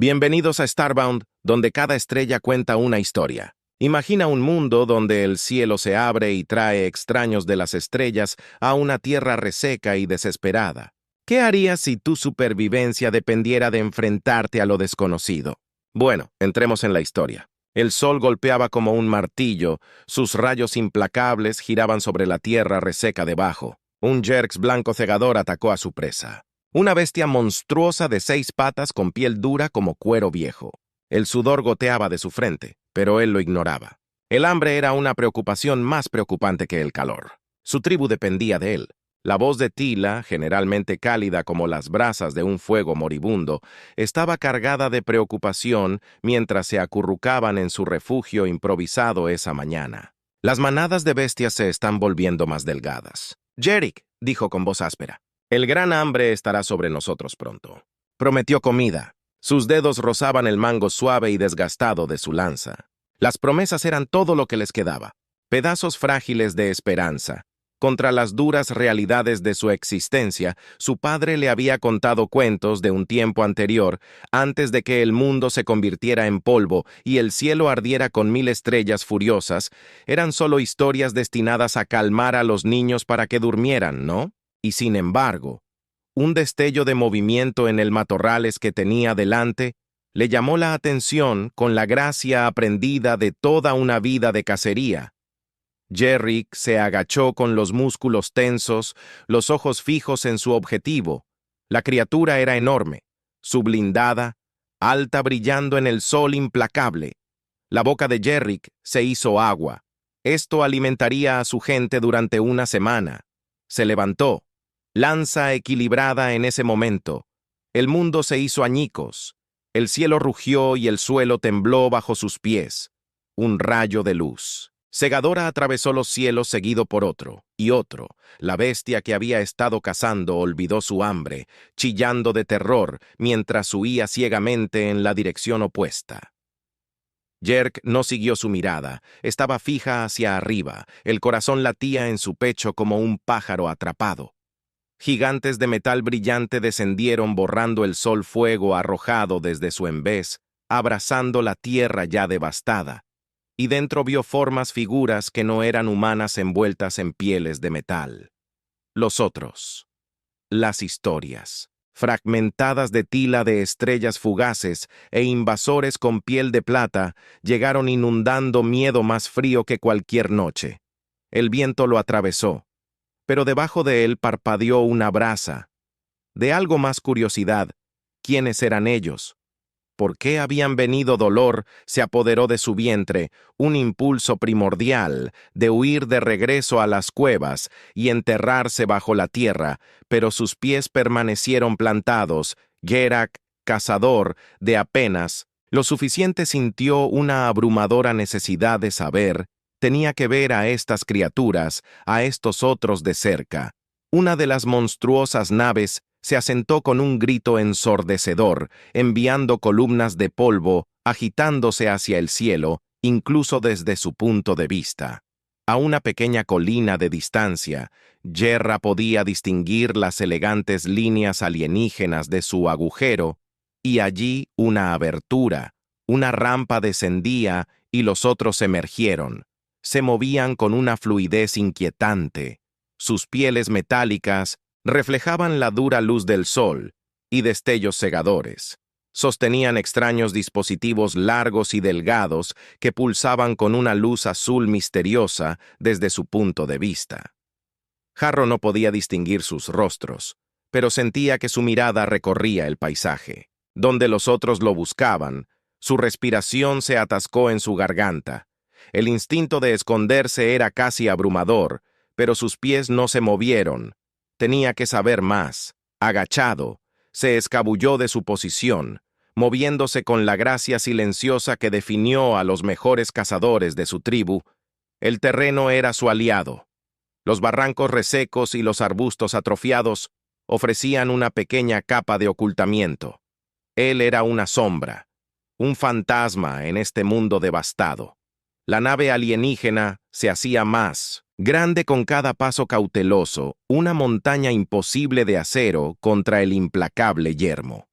Bienvenidos a Starbound, donde cada estrella cuenta una historia. Imagina un mundo donde el cielo se abre y trae extraños de las estrellas a una tierra reseca y desesperada. ¿Qué harías si tu supervivencia dependiera de enfrentarte a lo desconocido? Bueno, entremos en la historia. El sol golpeaba como un martillo, sus rayos implacables giraban sobre la tierra reseca debajo. Un Jerks blanco cegador atacó a su presa. Una bestia monstruosa de 6 patas con piel dura como cuero viejo. El sudor goteaba de su frente, pero él lo ignoraba. El hambre era una preocupación más preocupante que el calor. Su tribu dependía de él. La voz de Tila, generalmente cálida como las brasas de un fuego moribundo, estaba cargada de preocupación mientras se acurrucaban en su refugio improvisado esa mañana. Las manadas de bestias se están volviendo más delgadas. «Jerick», dijo con voz áspera, «el gran hambre estará sobre nosotros pronto». Prometió comida. Sus dedos rozaban el mango suave y desgastado de su lanza. Las promesas eran todo lo que les quedaba, pedazos frágiles de esperanza. Contra las duras realidades de su existencia, su padre le había contado cuentos de un tiempo anterior, antes de que el mundo se convirtiera en polvo y el cielo ardiera con 1000 estrellas furiosas. Eran solo historias destinadas a calmar a los niños para que durmieran, ¿no? Y sin embargo, un destello de movimiento en el matorrales que tenía delante le llamó la atención con la gracia aprendida de toda una vida de cacería. Jerick se agachó con los músculos tensos, los ojos fijos en su objetivo. La criatura era enorme, su blindada, alta brillando en el sol implacable. La boca de Jerick se hizo agua. Esto alimentaría a su gente durante una semana. Se levantó, lanza equilibrada en ese momento. El mundo se hizo añicos. El cielo rugió y el suelo tembló bajo sus pies. Un rayo de luz. Segadora atravesó los cielos seguido por otro, y otro. La bestia que había estado cazando olvidó su hambre, chillando de terror mientras huía ciegamente en la dirección opuesta. Jerk no siguió su mirada, estaba fija hacia arriba, el corazón latía en su pecho como un pájaro atrapado. Gigantes de metal brillante descendieron borrando el sol fuego arrojado desde su envés, abrazando la tierra ya devastada. Y dentro vio figuras que no eran humanas envueltas en pieles de metal. Los otros. Las historias, fragmentadas de tila de estrellas fugaces e invasores con piel de plata, llegaron inundando miedo más frío que cualquier noche. El viento lo atravesó, pero debajo de él parpadeó una brasa. De algo más curiosidad, ¿quiénes eran ellos? ¿Por qué habían venido? Dolor se apoderó de su vientre, un impulso primordial de huir de regreso a las cuevas y enterrarse bajo la tierra, pero sus pies permanecieron plantados. Gerak, cazador de apenas lo suficiente, sintió una abrumadora necesidad de saber. Tenía que ver a estas criaturas, a estos otros de cerca. Una de las monstruosas naves se asentó con un grito ensordecedor, enviando columnas de polvo, agitándose hacia el cielo, incluso desde su punto de vista. A una pequeña colina de distancia, Jerra podía distinguir las elegantes líneas alienígenas de su agujero, y allí una abertura, una rampa descendía y los otros emergieron. Se movían con una fluidez inquietante. Sus pieles metálicas reflejaban la dura luz del sol y destellos cegadores. Sostenían extraños dispositivos largos y delgados que pulsaban con una luz azul misteriosa desde su punto de vista. Jarro no podía distinguir sus rostros, pero sentía que su mirada recorría el paisaje. Donde los otros lo buscaban, su respiración se atascó en su garganta. El instinto de esconderse era casi abrumador, pero sus pies no se movieron. Tenía que saber más. Agachado, se escabulló de su posición, moviéndose con la gracia silenciosa que definió a los mejores cazadores de su tribu. El terreno era su aliado. Los barrancos resecos y los arbustos atrofiados ofrecían una pequeña capa de ocultamiento. Él era una sombra, un fantasma en este mundo devastado. La nave alienígena se hacía más grande con cada paso cauteloso, una montaña imposible de acero contra el implacable yermo.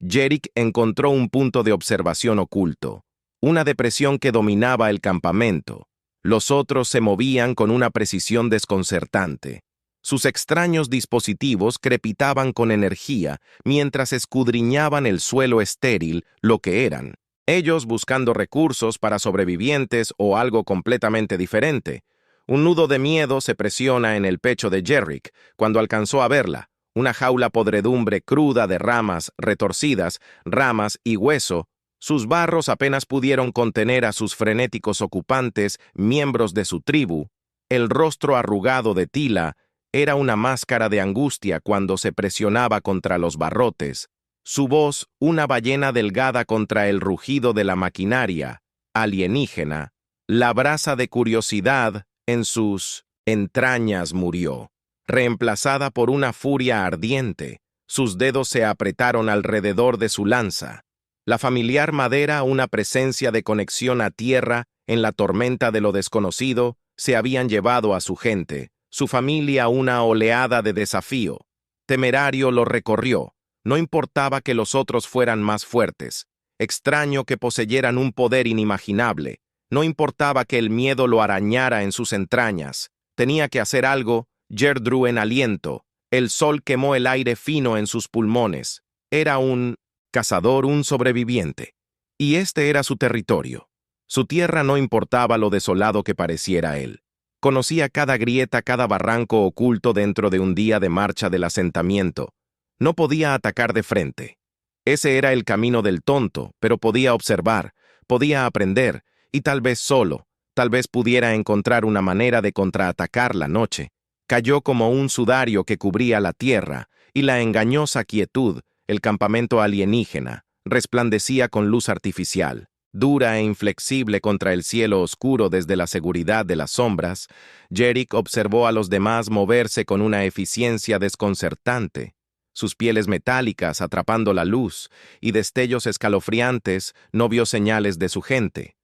Jerick encontró un punto de observación oculto, una depresión que dominaba el campamento. Los otros se movían con una precisión desconcertante. Sus extraños dispositivos crepitaban con energía mientras escudriñaban el suelo estéril, lo que eran. Ellos buscando recursos para sobrevivientes o algo completamente diferente. Un nudo de miedo se presiona en el pecho de Jerick cuando alcanzó a verla, una jaula podredumbre cruda de ramas retorcidas, ramas y hueso. Sus barros apenas pudieron contener a sus frenéticos ocupantes, miembros de su tribu. El rostro arrugado de Tila era una máscara de angustia cuando se presionaba contra los barrotes. Su voz, una ballena delgada contra el rugido de la maquinaria alienígena. La brasa de curiosidad en sus entrañas murió, reemplazada por una furia ardiente. Sus dedos se apretaron alrededor de su lanza. La familiar madera, una presencia de conexión a tierra en la tormenta de lo desconocido, se habían llevado a su gente, su familia una oleada de desafío. Temerario lo recorrió. No importaba que los otros fueran más fuertes. Extraño que poseyeran un poder inimaginable. No importaba que el miedo lo arañara en sus entrañas. Tenía que hacer algo. Gerdru en aliento. El sol quemó el aire fino en sus pulmones. Era un cazador, un sobreviviente. Y este era su territorio. Su tierra no importaba lo desolado que pareciera él. Conocía cada grieta, cada barranco oculto dentro de un día de marcha del asentamiento. No podía atacar de frente. Ese era el camino del tonto, pero podía observar, podía aprender, y tal vez pudiera encontrar una manera de contraatacar la noche. Cayó como un sudario que cubría la tierra, y la engañosa quietud, el campamento alienígena, resplandecía con luz artificial, dura e inflexible contra el cielo oscuro desde la seguridad de las sombras. Jerick observó a los demás moverse con una eficiencia desconcertante. Sus pieles metálicas atrapando la luz y destellos escalofriantes, no vio señales de su gente.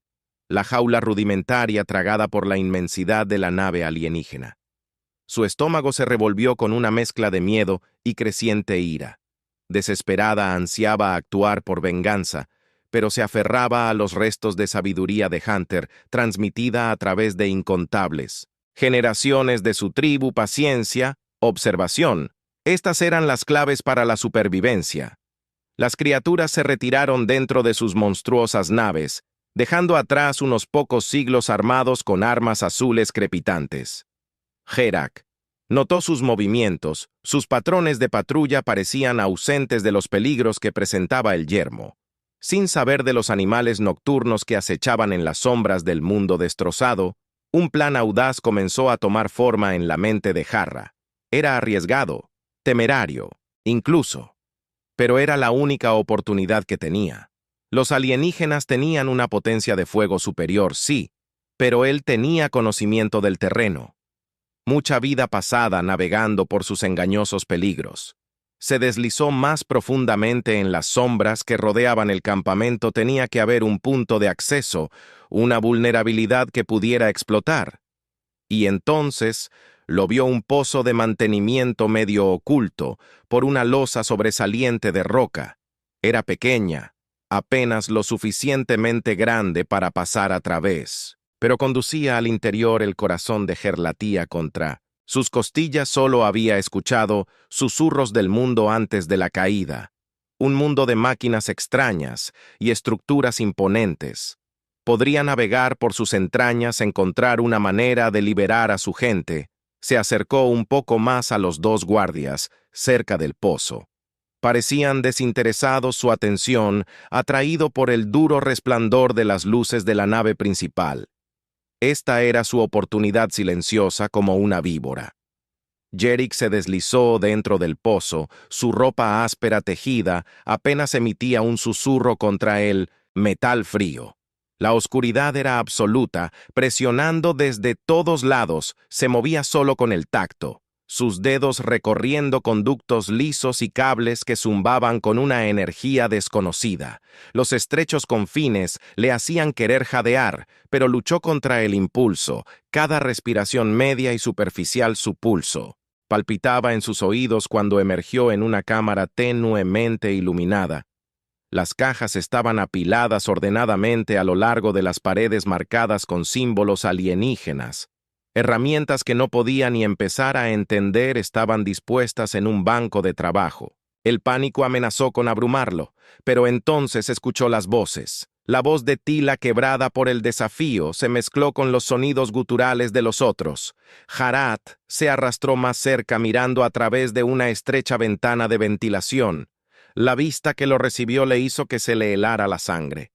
La jaula rudimentaria tragada por la inmensidad de la nave alienígena. Su estómago se revolvió con una mezcla de miedo y creciente ira. Desesperada ansiaba actuar por venganza, pero se aferraba a los restos de sabiduría de Hunter, transmitida a través de incontables generaciones de su tribu, paciencia, observación. Estas eran las claves para la supervivencia. Las criaturas se retiraron dentro de sus monstruosas naves, dejando atrás unos pocos siglos armados con armas azules crepitantes. Jerick notó sus movimientos, sus patrones de patrulla parecían ausentes de los peligros que presentaba el yermo. Sin saber de los animales nocturnos que acechaban en las sombras del mundo destrozado, un plan audaz comenzó a tomar forma en la mente de Jarrah. Era arriesgado, temerario, incluso. Pero era la única oportunidad que tenía. Los alienígenas tenían una potencia de fuego superior, sí, pero él tenía conocimiento del terreno. Mucha vida pasada navegando por sus engañosos peligros. Se deslizó más profundamente en las sombras que rodeaban el campamento. Tenía que haber un punto de acceso, una vulnerabilidad que pudiera explotar. Y entonces lo vio un pozo de mantenimiento medio oculto por una losa sobresaliente de roca. Era pequeña, apenas lo suficientemente grande para pasar a través, pero conducía al interior. El corazón de Ger latía contra sus costillas. Solo había escuchado susurros del mundo antes de la caída, un mundo de máquinas extrañas y estructuras imponentes. Podría navegar por sus entrañas, encontrar una manera de liberar a su gente. Se acercó un poco más a los dos guardias, cerca del pozo. Parecían desinteresados, su atención atraído por el duro resplandor de las luces de la nave principal. Esta era su oportunidad silenciosa como una víbora. Jerick se deslizó dentro del pozo, su ropa áspera tejida apenas emitía un susurro contra el metal frío. La oscuridad era absoluta, presionando desde todos lados, se movía solo con el tacto, sus dedos recorriendo conductos lisos y cables que zumbaban con una energía desconocida. Los estrechos confines le hacían querer jadear, pero luchó contra el impulso, cada respiración media y superficial su pulso. Palpitaba en sus oídos cuando emergió en una cámara tenuemente iluminada. Las cajas estaban apiladas ordenadamente a lo largo de las paredes marcadas con símbolos alienígenas. Herramientas que no podía ni empezar a entender estaban dispuestas en un banco de trabajo. El pánico amenazó con abrumarlo, pero entonces escuchó las voces. La voz de Tila, quebrada por el desafío, se mezcló con los sonidos guturales de los otros. Harat se arrastró más cerca mirando a través de una estrecha ventana de ventilación. La vista que lo recibió le hizo que se le helara la sangre.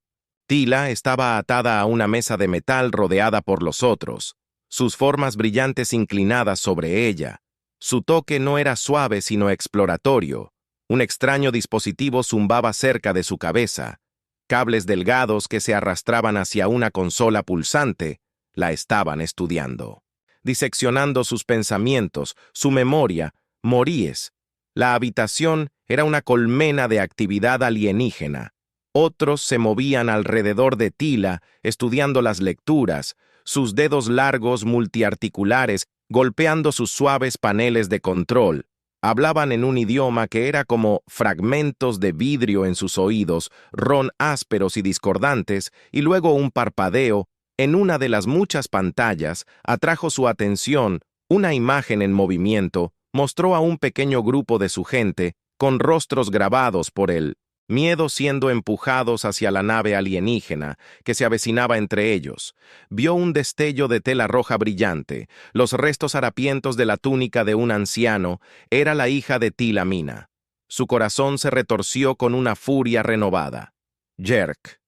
Tila estaba atada a una mesa de metal rodeada por los otros, sus formas brillantes inclinadas sobre ella. Su toque no era suave sino exploratorio. Un extraño dispositivo zumbaba cerca de su cabeza. Cables delgados que se arrastraban hacia una consola pulsante la estaban estudiando, diseccionando sus pensamientos, su memoria, moríes. La habitación era una colmena de actividad alienígena. Otros se movían alrededor de Tila, estudiando las lecturas, sus dedos largos multiarticulares golpeando sus suaves paneles de control. Hablaban en un idioma que era como fragmentos de vidrio en sus oídos, ron ásperos y discordantes, y luego un parpadeo. En una de las muchas pantallas atrajo su atención una imagen en movimiento. Mostró a un pequeño grupo de su gente, con rostros grabados por el miedo siendo empujados hacia la nave alienígena que se avecinaba entre ellos. Vio un destello de tela roja brillante, los restos harapientos de la túnica de un anciano. Era la hija de Tila Mina. Su corazón se retorció con una furia renovada. Jerk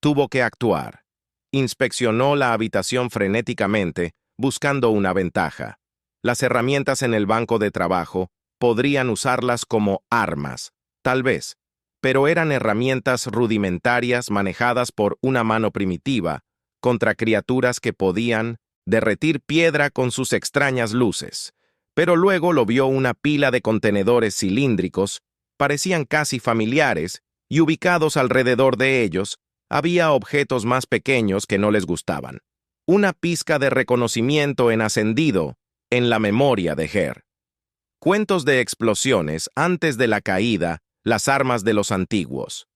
tuvo que actuar. Inspeccionó la habitación frenéticamente, buscando una ventaja. Las herramientas en el banco de trabajo podrían usarlas como armas, tal vez, pero eran herramientas rudimentarias manejadas por una mano primitiva contra criaturas que podían derretir piedra con sus extrañas luces. Pero luego lo vio una pila de contenedores cilíndricos, parecían casi familiares, y ubicados alrededor de ellos había objetos más pequeños que no les gustaban. Una pizca de reconocimiento en ascendido en la memoria de Ger. Cuentos de explosiones antes de la caída, las armas de los antiguos.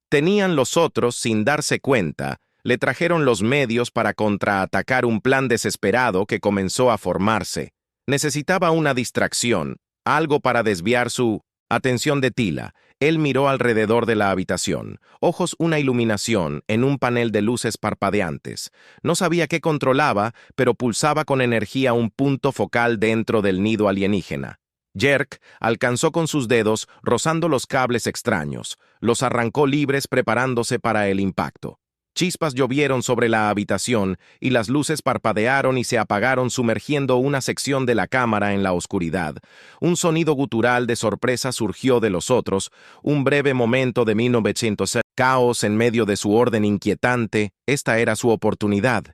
Tenían los otros, sin darse cuenta, le trajeron los medios para contraatacar un plan desesperado que comenzó a formarse. Necesitaba una distracción, algo para desviar su atención de Tila. Él miró alrededor de la habitación, ojos una iluminación en un panel de luces parpadeantes. No sabía qué controlaba, pero pulsaba con energía un punto focal dentro del nido alienígena. Jerk alcanzó con sus dedos, rozando los cables extraños. Los arrancó libres preparándose para el impacto. Chispas llovieron sobre la habitación y las luces parpadearon y se apagaron sumergiendo una sección de la cámara en la oscuridad. Un sonido gutural de sorpresa surgió de los otros, un breve momento de 1900 caos en medio de su orden inquietante. Esta era su oportunidad.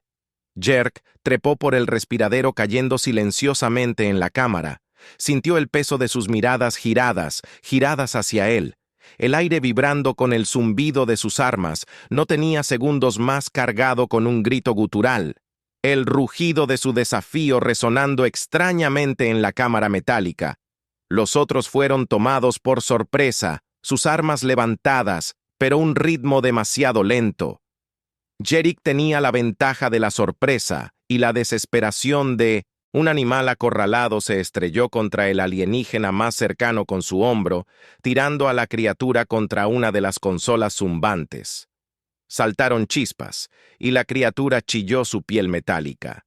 Jerk trepó por el respiradero cayendo silenciosamente en la cámara. Sintió el peso de sus miradas giradas hacia él. El aire vibrando con el zumbido de sus armas, no tenía segundos más cargado con un grito gutural. El rugido de su desafío resonando extrañamente en la cámara metálica. Los otros fueron tomados por sorpresa, sus armas levantadas, pero un ritmo demasiado lento. Jerk tenía la ventaja de la sorpresa y la desesperación de un animal acorralado se estrelló contra el alienígena más cercano con su hombro, tirando a la criatura contra una de las consolas zumbantes. Saltaron chispas, y la criatura chilló su piel metálica.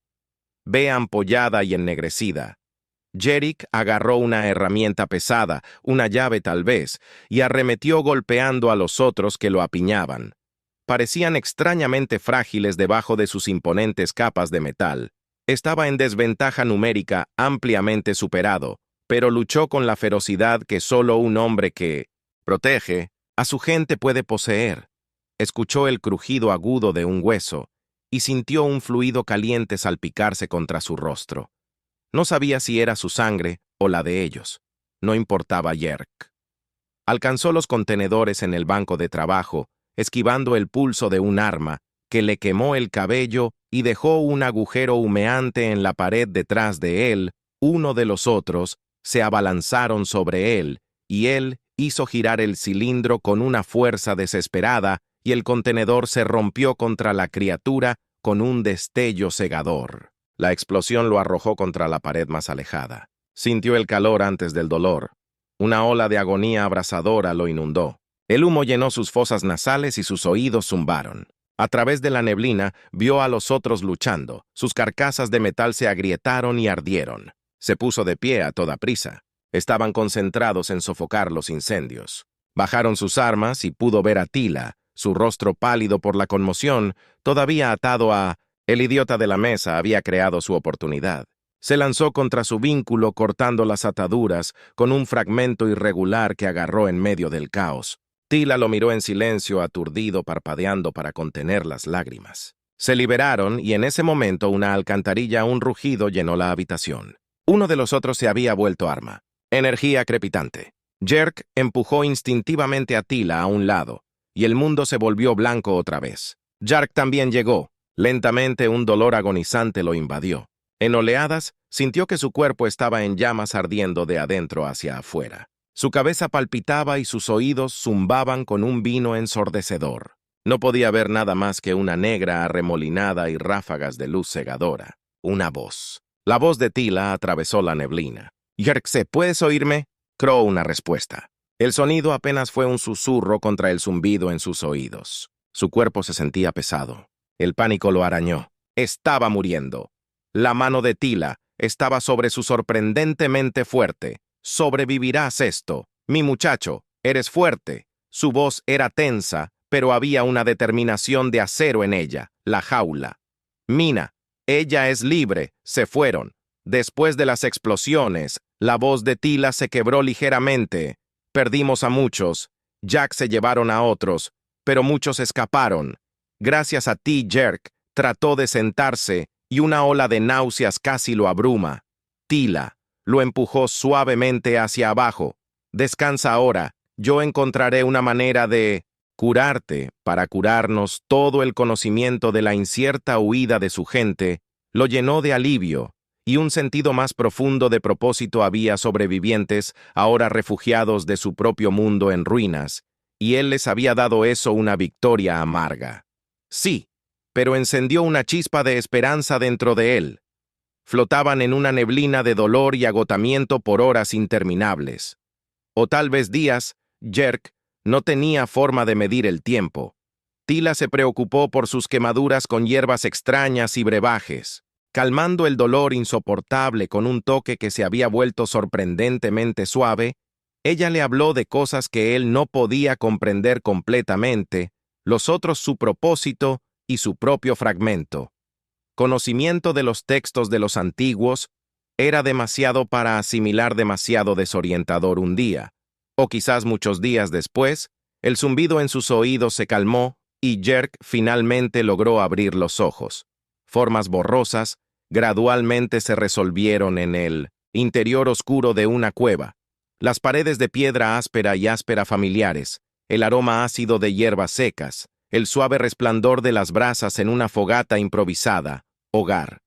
Ve ampollada y ennegrecida. Jerk agarró una herramienta pesada, una llave tal vez, y arremetió golpeando a los otros que lo apiñaban. Parecían extrañamente frágiles debajo de sus imponentes capas de metal. Estaba en desventaja numérica ampliamente superado, pero luchó con la ferocidad que solo un hombre que protege a su gente puede poseer. Escuchó el crujido agudo de un hueso y sintió un fluido caliente salpicarse contra su rostro. No sabía si era su sangre o la de ellos. No importaba Jerk. Alcanzó los contenedores en el banco de trabajo, esquivando el pulso de un arma que le quemó el cabello y dejó un agujero humeante en la pared detrás de él. Uno de los otros se abalanzaron sobre él, y él hizo girar el cilindro con una fuerza desesperada y el contenedor se rompió contra la criatura con un destello cegador. La explosión lo arrojó contra la pared más alejada. Sintió el calor antes del dolor. Una ola de agonía abrasadora lo inundó. El humo llenó sus fosas nasales y sus oídos zumbaron. A través de la neblina vio a los otros luchando. Sus carcasas de metal se agrietaron y ardieron. Se puso de pie a toda prisa. Estaban concentrados en sofocar los incendios. Bajaron sus armas y pudo ver a Tila, su rostro pálido por la conmoción, todavía atado a... El idiota de la mesa había creado su oportunidad. Se lanzó contra su vínculo cortando las ataduras con un fragmento irregular que agarró en medio del caos. Tila lo miró en silencio, aturdido, parpadeando para contener las lágrimas. Se liberaron y en ese momento una alcantarilla, un rugido llenó la habitación. Uno de los otros se había vuelto arma. Energía crepitante. Jerk empujó instintivamente a Tila a un lado, y el mundo se volvió blanco otra vez. Jark también llegó. Lentamente un dolor agonizante lo invadió. En oleadas, sintió que su cuerpo estaba en llamas ardiendo de adentro hacia afuera. Su cabeza palpitaba y sus oídos zumbaban con un vino ensordecedor. No podía ver nada más que una negra arremolinada y ráfagas de luz cegadora. Una voz. La voz de Tila atravesó la neblina. «Jerk, ¿puedes oírme?» Crow una respuesta. El sonido apenas fue un susurro contra el zumbido en sus oídos. Su cuerpo se sentía pesado. El pánico lo arañó. Estaba muriendo. La mano de Tila estaba sobre su sorprendentemente fuerte. «Sobrevivirás esto. Mi muchacho, eres fuerte». Su voz era tensa, pero había una determinación de acero en ella, la jaula. «Mina, ella es libre». Se fueron. Después de las explosiones, la voz de Tila se quebró ligeramente. «Perdimos a muchos. Jack se llevaron a otros, pero muchos escaparon. Gracias a ti, Jerk». Trató de sentarse y una ola de náuseas casi lo abruma. Tila lo empujó suavemente hacia abajo. «Descansa ahora. Yo encontraré una manera de curarte». Para curarnos, todo el conocimiento de la incierta huida de su gente lo llenó de alivio, y un sentido más profundo de propósito. Había sobrevivientes, ahora refugiados de su propio mundo en ruinas, y él les había dado eso una victoria amarga. Sí, pero encendió una chispa de esperanza dentro de él. Flotaban en una neblina de dolor y agotamiento por horas interminables. O tal vez días. Jerk no tenía forma de medir el tiempo. Tila se preocupó por sus quemaduras con hierbas extrañas y brebajes, calmando el dolor insoportable con un toque que se había vuelto sorprendentemente suave. Ella le habló de cosas que él no podía comprender completamente, los otros su propósito y su propio fragmento. Conocimiento de los textos de los antiguos era demasiado para asimilar, demasiado desorientador un día, o quizás muchos días después. El zumbido en sus oídos se calmó y Jerk finalmente logró abrir los ojos. Formas borrosas gradualmente se resolvieron en el interior oscuro de una cueva. Las paredes de piedra áspera y áspera familiares, el aroma ácido de hierbas secas, el suave resplandor de las brasas en una fogata improvisada. Hogar.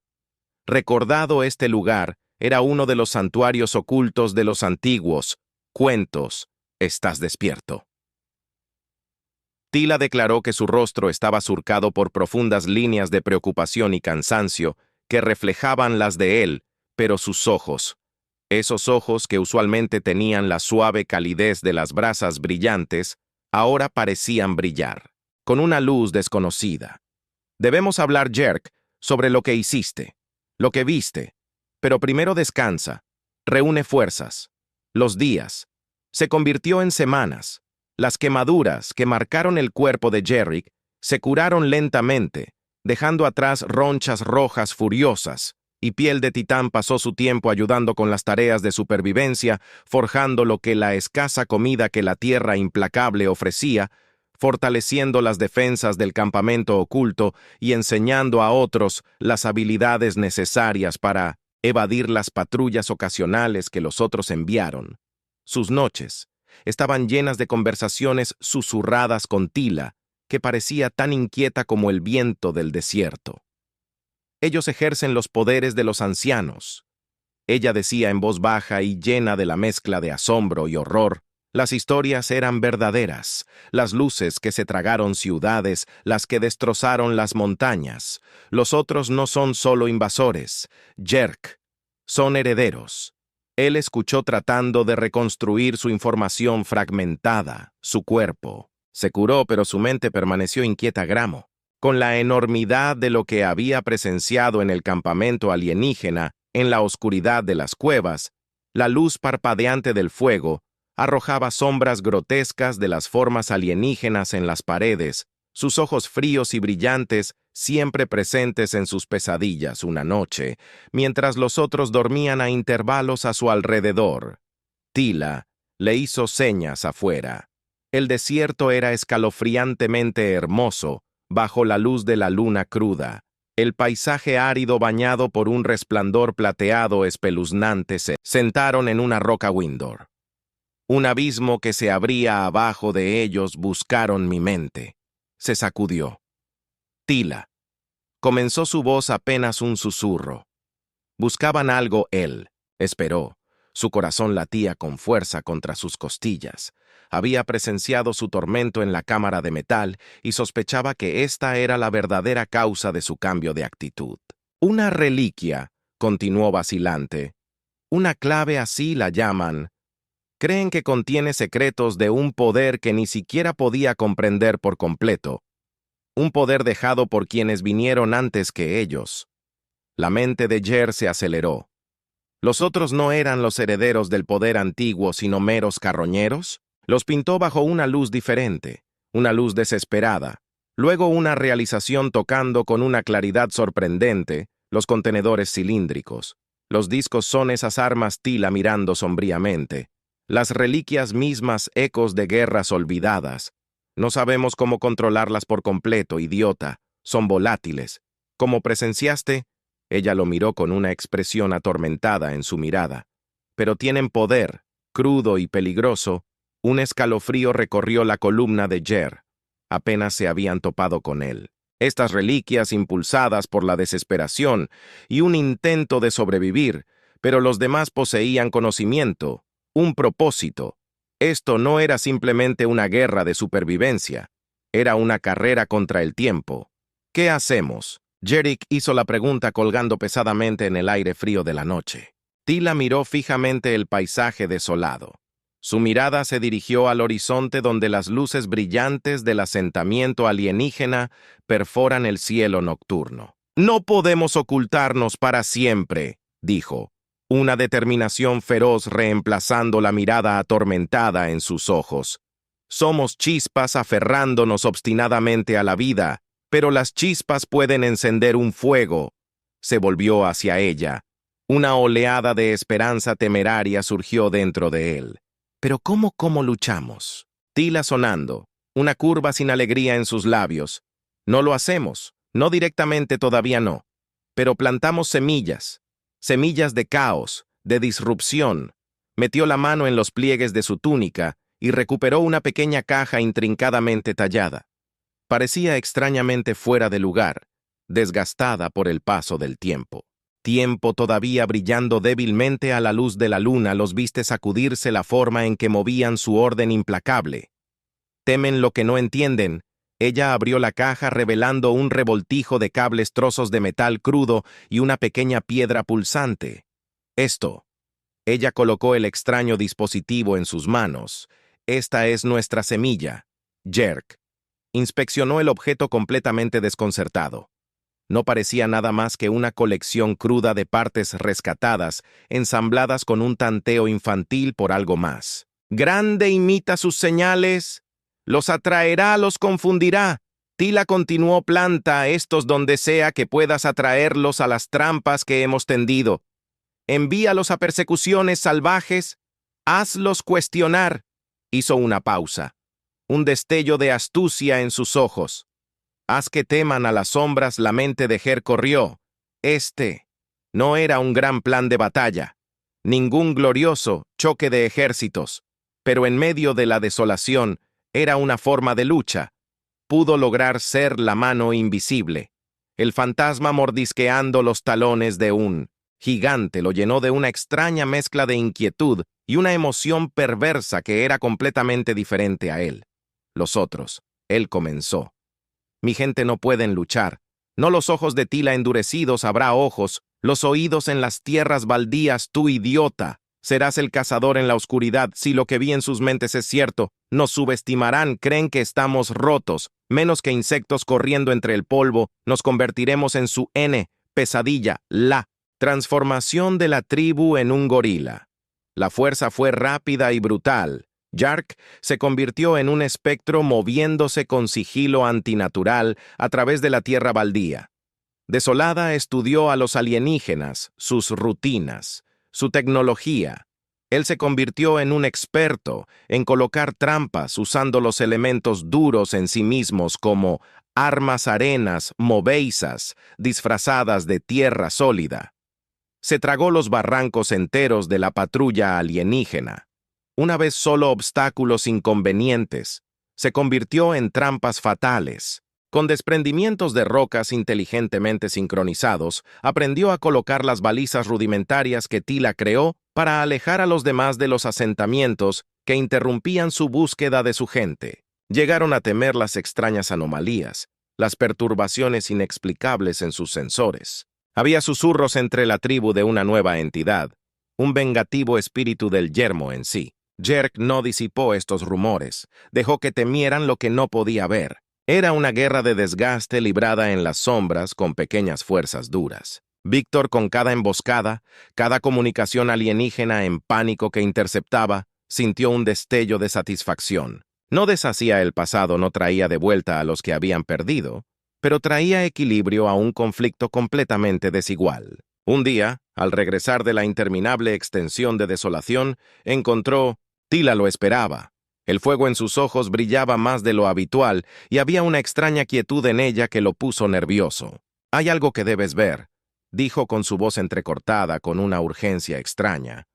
Recordado este lugar, era uno de los santuarios ocultos de los antiguos cuentos. Estás despierto. Tila declaró que su rostro estaba surcado por profundas líneas de preocupación y cansancio que reflejaban las de él, pero sus ojos, esos ojos que usualmente tenían la suave calidez de las brasas brillantes, ahora parecían brillar, con una luz desconocida. «Debemos hablar, Jerk, sobre lo que hiciste, lo que viste, pero primero descansa, reúne fuerzas». Los días se convirtió en semanas. Las quemaduras que marcaron el cuerpo de Jerk se curaron lentamente, dejando atrás ronchas rojas furiosas, y Piel de Titán pasó su tiempo ayudando con las tareas de supervivencia, forjando lo que la escasa comida que la tierra implacable ofrecía, fortaleciendo las defensas del campamento oculto y enseñando a otros las habilidades necesarias para evadir las patrullas ocasionales que los otros enviaron. Sus noches estaban llenas de conversaciones susurradas con Tila, que parecía tan inquieta como el viento del desierto. «Ellos ejercen los poderes de los ancianos», ella decía en voz baja y llena de la mezcla de asombro y horror. Las historias eran verdaderas, las luces que se tragaron ciudades, las que destrozaron las montañas. Los otros no son solo invasores, Jerk, son herederos. Él escuchó tratando de reconstruir su información fragmentada, su cuerpo. Se curó, pero su mente permaneció inquieta gramo. Con la enormidad de lo que había presenciado en el campamento alienígena, en la oscuridad de las cuevas, la luz parpadeante del fuego arrojaba sombras grotescas de las formas alienígenas en las paredes, sus ojos fríos y brillantes siempre presentes en sus pesadillas una noche, mientras los otros dormían a intervalos a su alrededor. Tila le hizo señas afuera. El desierto era escalofriantemente hermoso, bajo la luz de la luna cruda. El paisaje árido bañado por un resplandor plateado espeluznante se sentaron en una roca Windor. Un abismo que se abría abajo de ellos buscaron mi mente. Se sacudió. Tila. Comenzó su voz apenas un susurro. Buscaban algo él. Esperó. Su corazón latía con fuerza contra sus costillas. Había presenciado su tormento en la cámara de metal y sospechaba que esta era la verdadera causa de su cambio de actitud. Una reliquia, continuó vacilante. Una clave así la llaman. Creen que contiene secretos de un poder que ni siquiera podía comprender por completo. Un poder dejado por quienes vinieron antes que ellos. La mente de Jer se aceleró. ¿Los otros no eran los herederos del poder antiguo, sino meros carroñeros? Los pintó bajo una luz diferente, una luz desesperada. Luego una realización tocando con una claridad sorprendente los contenedores cilíndricos. Los discos son esas armas Tila mirando sombríamente. Las reliquias mismas ecos de guerras olvidadas. No sabemos cómo controlarlas por completo, idiota. Son volátiles. Como presenciaste, ella lo miró con una expresión atormentada en su mirada. Pero tienen poder, crudo y peligroso. Un escalofrío recorrió la columna de Jer. Apenas se habían topado con él. Estas reliquias impulsadas por la desesperación y un intento de sobrevivir, pero los demás poseían conocimiento, un propósito. Esto no era simplemente una guerra de supervivencia, era una carrera contra el tiempo. ¿Qué hacemos? Jerick hizo la pregunta colgando pesadamente en el aire frío de la noche. Tila miró fijamente el paisaje desolado. Su mirada se dirigió al horizonte donde las luces brillantes del asentamiento alienígena perforan el cielo nocturno. No podemos ocultarnos para siempre, dijo, una determinación feroz reemplazando la mirada atormentada en sus ojos. Somos chispas aferrándonos obstinadamente a la vida, pero las chispas pueden encender un fuego. Se volvió hacia ella. Una oleada de esperanza temeraria surgió dentro de él. Pero ¿cómo luchamos? Tila sonando, una curva sin alegría en sus labios. No lo hacemos, no directamente todavía no, pero plantamos semillas de caos, de disrupción. Metió la mano en los pliegues de su túnica y recuperó una pequeña caja intrincadamente tallada. Parecía extrañamente fuera de lugar, desgastada por el paso del tiempo. Tiempo todavía brillando débilmente a la luz de la luna los viste sacudirse la forma en que movían su orden implacable. Temen lo que no entienden. Ella abrió la caja revelando un revoltijo de cables, trozos de metal crudo y una pequeña piedra pulsante. Esto. Ella colocó el extraño dispositivo en sus manos. Esta es nuestra semilla. Jerk. Inspeccionó el objeto completamente desconcertado. No parecía nada más que una colección cruda de partes rescatadas, ensambladas con un tanteo infantil por algo más. Grande imita sus señales. Los atraerá, los confundirá. Tila continuó, planta estos donde sea que puedas atraerlos a las trampas que hemos tendido. Envíalos a persecuciones salvajes. Hazlos cuestionar. Hizo una pausa. Un destello de astucia en sus ojos. Haz que teman a las sombras, la mente de Jer corrió. Este no era un gran plan de batalla, ningún glorioso choque de ejércitos, pero en medio de la desolación era una forma de lucha. Pudo lograr ser la mano invisible. El fantasma mordisqueando los talones de un gigante lo llenó de una extraña mezcla de inquietud y una emoción perversa que era completamente diferente a él. Los otros. Él comenzó. Mi gente no pueden luchar. No los ojos de Tila endurecidos habrá ojos, los oídos en las tierras baldías, tú idiota. Serás el cazador en la oscuridad, si lo que vi en sus mentes es cierto. Nos subestimarán, creen que estamos rotos. Menos que insectos corriendo entre el polvo, nos convertiremos en su pesadilla, la transformación de la tribu en un gorila. La fuerza fue rápida y brutal. Yark se convirtió en un espectro moviéndose con sigilo antinatural a través de la tierra baldía. Desolada estudió a los alienígenas, sus rutinas, su tecnología. Él se convirtió en un experto en colocar trampas usando los elementos duros en sí mismos como armas arenas moveizas disfrazadas de tierra sólida. Se tragó los barrancos enteros de la patrulla alienígena. Una vez solo obstáculos inconvenientes, se convirtió en trampas fatales. Con desprendimientos de rocas inteligentemente sincronizados, aprendió a colocar las balizas rudimentarias que Tila creó para alejar a los demás de los asentamientos que interrumpían su búsqueda de su gente. Llegaron a temer las extrañas anomalías, las perturbaciones inexplicables en sus sensores. Había susurros entre la tribu de una nueva entidad, un vengativo espíritu del yermo en sí. Jerk no disipó estos rumores, dejó que temieran lo que no podía ver. Era una guerra de desgaste librada en las sombras con pequeñas fuerzas duras. Víctor, con cada emboscada, cada comunicación alienígena en pánico que interceptaba, sintió un destello de satisfacción. No deshacía el pasado, no traía de vuelta a los que habían perdido, pero traía equilibrio a un conflicto completamente desigual. Un día, al regresar de la interminable extensión de desolación, encontró. Tila lo esperaba. El fuego en sus ojos brillaba más de lo habitual y había una extraña quietud en ella que lo puso nervioso. «Hay algo que debes ver», dijo con su voz entrecortada con una urgencia extraña.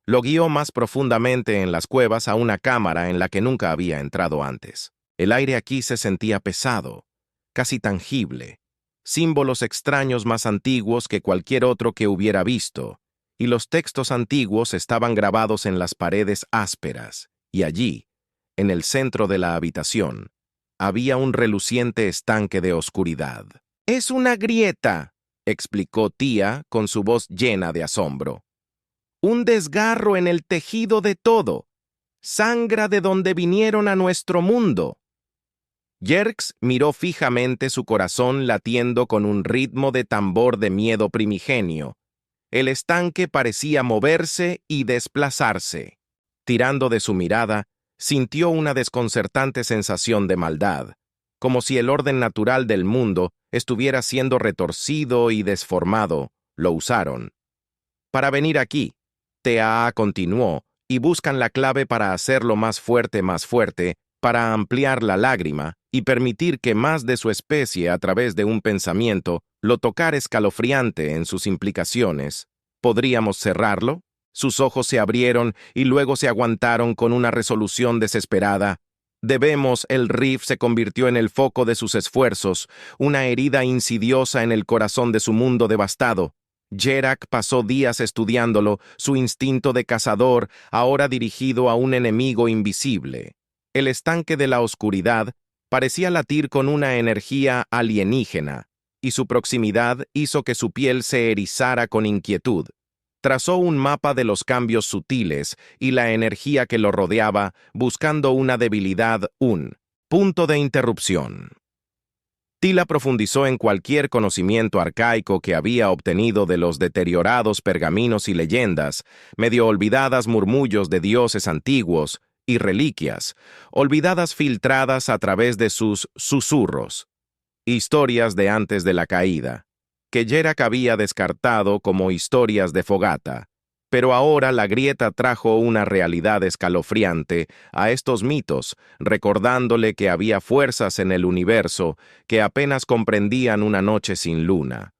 Lo guió más profundamente en las cuevas a una cámara en la que nunca había entrado antes. El aire aquí se sentía pesado, casi tangible. Símbolos extraños más antiguos que cualquier otro que hubiera visto, y los textos antiguos estaban grabados en las paredes ásperas, y allí, en el centro de la habitación, había un reluciente estanque de oscuridad. «Es una grieta», explicó Tía con su voz llena de asombro. «Un desgarro en el tejido de todo. Sangra de donde vinieron a nuestro mundo». Jerks miró fijamente su corazón latiendo con un ritmo de tambor de miedo primigenio. El estanque parecía moverse y desplazarse. Tirando de su mirada, sintió una desconcertante sensación de maldad, como si el orden natural del mundo estuviera siendo retorcido y desformado. Lo usaron. «Para venir aquí», TAA continuó, «y buscan la clave para hacerlo más fuerte, para ampliar la lágrima y permitir que más de su especie a través de un pensamiento lo tocara escalofriante en sus implicaciones. ¿Podríamos cerrarlo?» Sus ojos se abrieron y luego se aguantaron con una resolución desesperada. «Debemos», el Riff se convirtió en el foco de sus esfuerzos, una herida insidiosa en el corazón de su mundo devastado. Jerak pasó días estudiándolo, su instinto de cazador, ahora dirigido a un enemigo invisible. El estanque de la oscuridad parecía latir con una energía alienígena, y su proximidad hizo que su piel se erizara con inquietud. Trazó un mapa de los cambios sutiles y la energía que lo rodeaba, buscando una debilidad, un punto de interrupción. Tila profundizó en cualquier conocimiento arcaico que había obtenido de los deteriorados pergaminos y leyendas, medio olvidadas murmullos de dioses antiguos y reliquias, olvidadas filtradas a través de sus susurros, historias de antes de la caída, que Jerak había descartado como historias de fogata. Pero ahora la grieta trajo una realidad escalofriante a estos mitos, recordándole que había fuerzas en el universo que apenas comprendían una noche sin luna.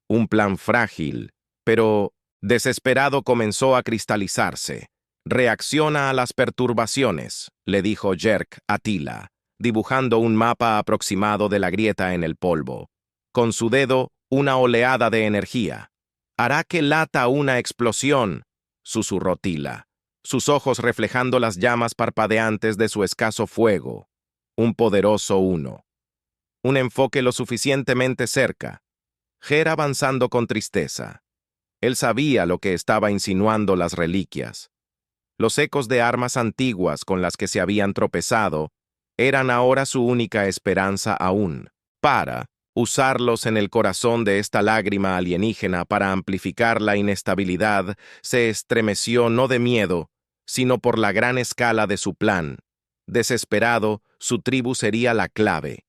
Un plan frágil, pero desesperado comenzó a cristalizarse. «Reacciona a las perturbaciones», le dijo Jerk a Tila, dibujando un mapa aproximado de la grieta en el polvo. Con su dedo, una oleada de energía. «Hará que lata una explosión», susurró Tila. sus ojos reflejando las llamas parpadeantes de su escaso fuego. Un poderoso uno. Un enfoque lo suficientemente cerca. Ger avanzando con tristeza. Él sabía lo que estaba insinuando las reliquias. Los ecos de armas antiguas con las que se habían tropezado eran ahora su única esperanza aún, para usarlos en el corazón de esta lágrima alienígena para amplificar la inestabilidad. Se estremeció no de miedo, sino por la gran escala de su plan. Desesperado, su tribu sería la clave.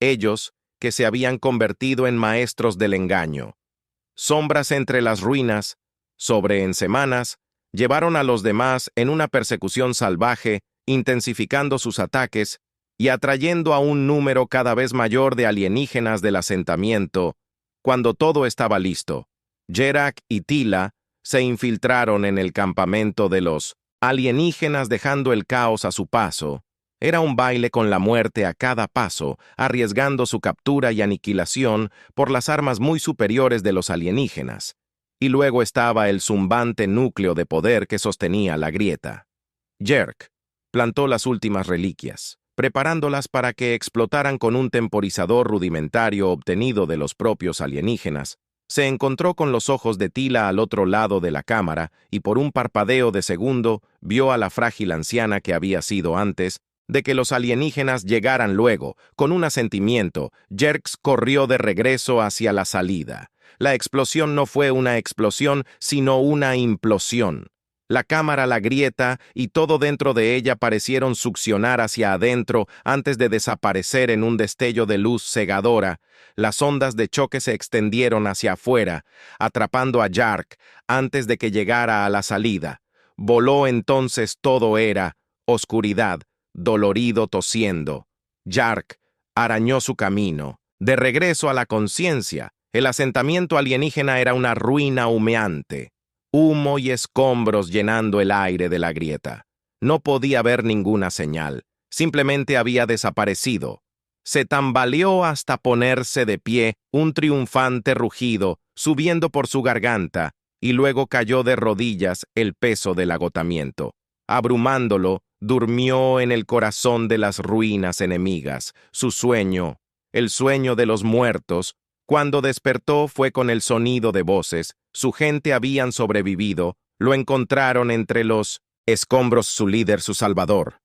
Ellos, que se habían convertido en maestros del engaño. Sombras entre las ruinas, sobre en semanas, llevaron a los demás en una persecución salvaje, intensificando sus ataques y atrayendo a un número cada vez mayor de alienígenas del asentamiento. Cuando todo estaba listo, Jerak y Tila se infiltraron en el campamento de los alienígenas dejando el caos a su paso. Era un baile con la muerte a cada paso, arriesgando su captura y aniquilación por las armas muy superiores de los alienígenas. Y luego estaba el zumbante núcleo de poder que sostenía la grieta. Jerk plantó las últimas reliquias, preparándolas para que explotaran con un temporizador rudimentario obtenido de los propios alienígenas. Se encontró con los ojos de Tila al otro lado de la cámara y por un parpadeo de segundo vio a la frágil anciana que había sido antes de que los alienígenas llegaran luego. Con un asentimiento, Jerks corrió de regreso hacia la salida. La explosión no fue una explosión, sino una implosión. La cámara, la grieta y todo dentro de ella parecieron succionar hacia adentro antes de desaparecer en un destello de luz cegadora. Las ondas de choque se extendieron hacia afuera, atrapando a Jark antes de que llegara a la salida. Voló entonces todo era oscuridad, dolorido tosiendo. Jark arañó su camino. De regreso a la conciencia, el asentamiento alienígena era una ruina humeante. Humo y escombros llenando el aire de la grieta. No podía ver ninguna señal. Simplemente había desaparecido. Se tambaleó hasta ponerse de pie, un triunfante rugido subiendo por su garganta, y luego cayó de rodillas el peso del agotamiento. Abrumándolo, durmió en el corazón de las ruinas enemigas. Su sueño, el sueño de los muertos, cuando despertó fue con el sonido de voces. Su gente habían sobrevivido, lo encontraron entre los escombros, su líder, su salvador.